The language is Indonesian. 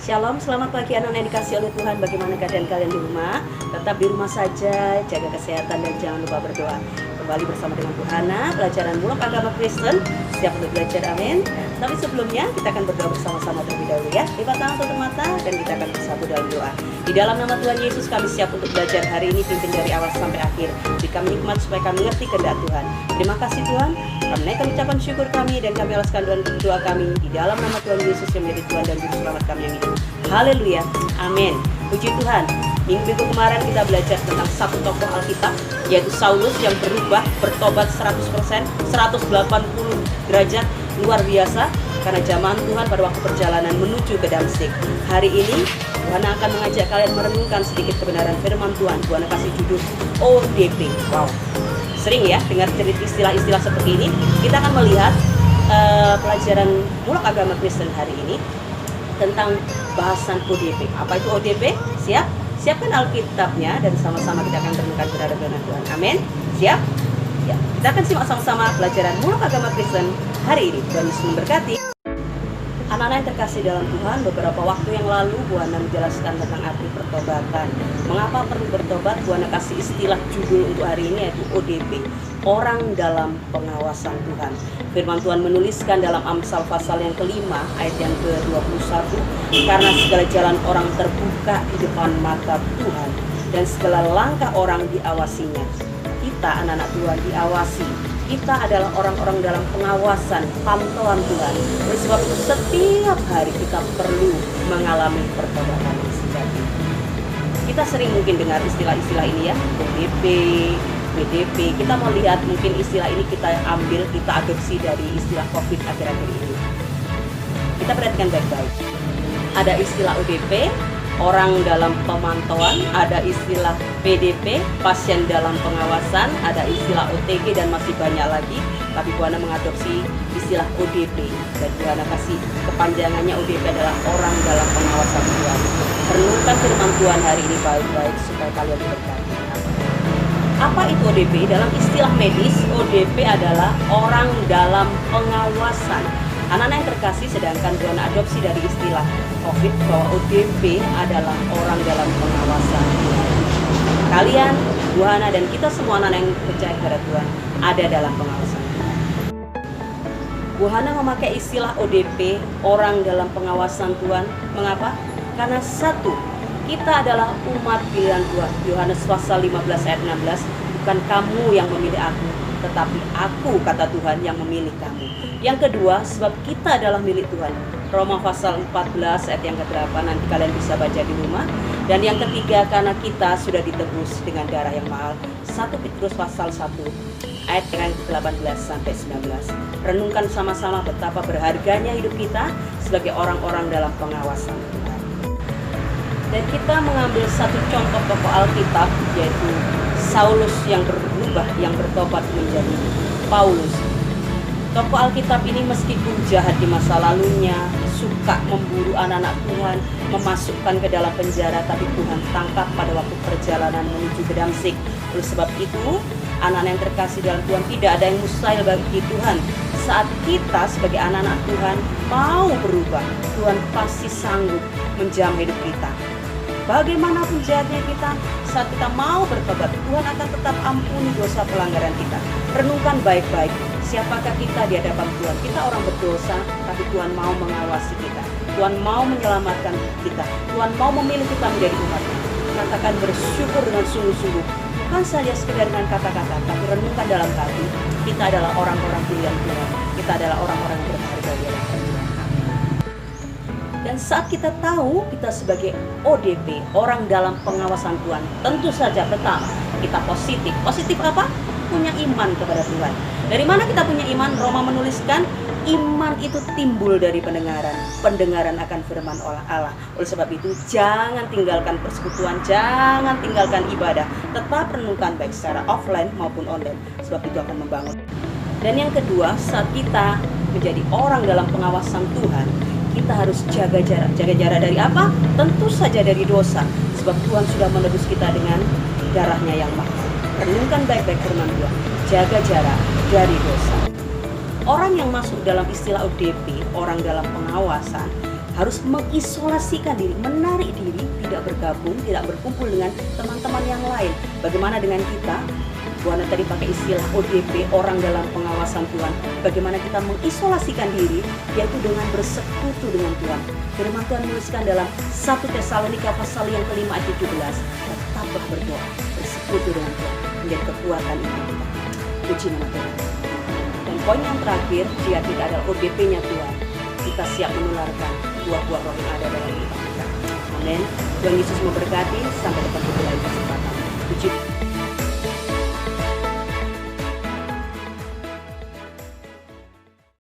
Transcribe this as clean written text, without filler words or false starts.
Shalom, selamat pagi anak-anak yang dikasih oleh Tuhan. Bagaimana keadaan kalian di rumah? Tetap di rumah saja, jaga kesehatan dan jangan lupa berdoa. Kembali bersama dengan Bu Hana, pelajaran Muluk Agama Kristen. Siap untuk belajar, amin. Tapi sebelumnya kita akan berdoa bersama-sama terlebih dahulu ya. Lipat tangan, tutup mata, dan kita akan bersatu dalam doa. Di dalam nama Tuhan Yesus kami siap untuk belajar hari ini, pimpin dari awal sampai akhir. Beri kami hikmat supaya kami mengerti kehendak Tuhan. Terima kasih Tuhan. Kami naikkan ucapan syukur kami dan kami alaskan doa kami di dalam nama Tuhan Yesus yang menjadi Tuhan dan Juru Selamat kami yang hidup. Haleluya, amin. Puji Tuhan. Minggu kemarin kita belajar tentang satu tokoh Alkitab, yaitu Saulus yang bertobat 100%, 180 derajat, luar biasa. Karena zaman Tuhan pada waktu perjalanan menuju ke Damsyik. Hari ini Tuhan akan mengajak kalian merenungkan sedikit kebenaran firman Tuhan. Tuhan kasih judul ODP. Wow, sering ya dengar cerita istilah-istilah seperti ini. Kita akan melihat pelajaran Muluk Agama Kristen hari ini tentang bahasan ODP. Apa itu ODP? Siap? Siapkan Alkitabnya dan sama-sama kita akan merenungkan kebenaran firman Tuhan. Amin. Siap? Ya, kita akan simak sama-sama pelajaran Muluk Agama Kristen hari ini. Tuhan Yesus memberkati. Anak-anak yang terkasih dalam Tuhan, beberapa waktu yang lalu Bu Hana menjelaskan tentang arti pertobatan. Mengapa perlu bertobat? Bu Hana kasih istilah judul untuk hari ini yaitu ODP, orang dalam pengawasan Tuhan. Firman Tuhan menuliskan dalam Amsal pasal yang kelima ayat yang ke-21, karena segala jalan orang terbuka di depan mata Tuhan dan segala langkah orang diawasinya. Kita anak-anak Tuhan diawasi. Kita adalah orang-orang dalam pengawasan, pantauan Tuhan. Oleh sebab itu setiap hari kita perlu mengalami pertobatan yang sejati. Kita sering mungkin dengar istilah-istilah ini ya, ODP, BDP. Kita mau lihat mungkin istilah ini kita ambil, kita adopsi dari istilah COVID akhir-akhir ini. Kita perhatikan baik-baik. Ada istilah ODP, orang dalam pemantauan, ada istilah PDP, pasien dalam pengawasan, ada istilah OTG dan masih banyak lagi. Tapi Bu Hana mengadopsi istilah ODP dan Bu Hana kasih kepanjangannya. ODP adalah orang dalam pengawasan Tuhan. Renungkan firman Tuhan hari ini baik-baik supaya kalian diberkati. Apa itu ODP? Dalam istilah medis, ODP adalah orang dalam pengawasan. Anak-anak yang terkasih, sedangkan Bu Hana adopsi dari istilah COVID bahwa ODP adalah orang dalam pengawasan Tuhan. Kalian, Bu Hana, dan kita semua anak-anak yang percaya kepada Tuhan ada dalam pengawasan Tuhan. Bu Hana memakai istilah ODP, orang dalam pengawasan Tuhan. Mengapa? Karena satu, kita adalah umat pilihan Tuhan. Yohanes pasal 15 ayat 16, bukan kamu yang memilih aku, tetapi aku, kata Tuhan, yang memilih kamu. Yang kedua, sebab kita adalah milik Tuhan. Roma pasal 14 ayat yang ke-8, nanti kalian bisa baca di rumah. Dan yang ketiga, karena kita sudah ditebus dengan darah yang mahal. 1 Petrus pasal 1 ayat yang ke-18 sampai 19. Renungkan sama-sama betapa berharganya hidup kita sebagai orang-orang dalam pengawasan Tuhan. Dan kita mengambil satu contoh tokoh Alkitab, yaitu Saulus yang berubah, yang bertobat menjadi Paulus. Tokoh Alkitab ini meskipun jahat di masa lalunya, suka memburu anak-anak Tuhan, memasukkan ke dalam penjara, tapi Tuhan tangkap pada waktu perjalanan menuju ke Damsyik. Oleh sebab itu, anak-anak yang terkasih dalam Tuhan, tidak ada yang mustahil bagi Tuhan. Saat kita sebagai anak-anak Tuhan mau berubah, Tuhan pasti sanggup menjamah hidup kita. Bagaimanapun jahatnya kita, saat kita mau bertobat, Tuhan akan tetap ampuni dosa pelanggaran kita. Renungkan baik-baik, siapakah kita di hadapan Tuhan? Kita orang berdosa, tapi Tuhan mau mengawasi kita. Tuhan mau menyelamatkan kita. Tuhan mau memilih kita menjadi umat-Nya. Katakan bersyukur dengan sungguh-sungguh. Bukan saja sekedar dengan kata-kata, tapi renungkan dalam hati. Kita adalah orang-orang pilihan Tuhan. Kita adalah orang-orang yang berharga di hadapan Tuhan. Dan saat kita tahu kita sebagai ODP, orang dalam pengawasan Tuhan, tentu saja pertama kita positif. Positif apa? Punya iman kepada Tuhan. Dari mana kita punya iman? Roma menuliskan iman itu timbul dari pendengaran. Pendengaran akan firman Allah. Oleh sebab itu jangan tinggalkan persekutuan, jangan tinggalkan ibadah. Tetap renungkan baik secara offline maupun online. Sebab itu akan membangun. Dan yang kedua, saat kita menjadi orang dalam pengawasan Tuhan, kita harus jaga jarak. Jaga jarak dari apa? Tentu saja dari dosa. Sebab Tuhan sudah menebus kita dengan darahnya yang mahal. Renungkan baik-baik firman Tuhan. Jaga jarak dari dosa. Orang yang masuk dalam istilah ODP, orang dalam pengawasan, harus mengisolasikan diri, menarik diri, tidak bergabung, tidak berkumpul dengan teman-teman yang lain. Bagaimana dengan kita? Tuhan tadi pakai istilah ODP, orang dalam pengawasan Tuhan. Bagaimana kita mengisolasikan diri, yaitu dengan bersekutu dengan Tuhan. Firman Tuhan menuliskan dalam 1 Tesalonika pasal yang kelima ayat 17, tetap berdoa, bersekutu dengan Tuhan, menjadi kekuatan iman kita. Puji nama Tuhan. Dan poin yang terakhir, jika kita adalah ODP-nya Tuhan, kita siap menularkan buah-buah roh yang ada dalam hidup kita. Amin. Tuhan Yesus memberkati. Sampai ketemu di lain kesempatan. Puji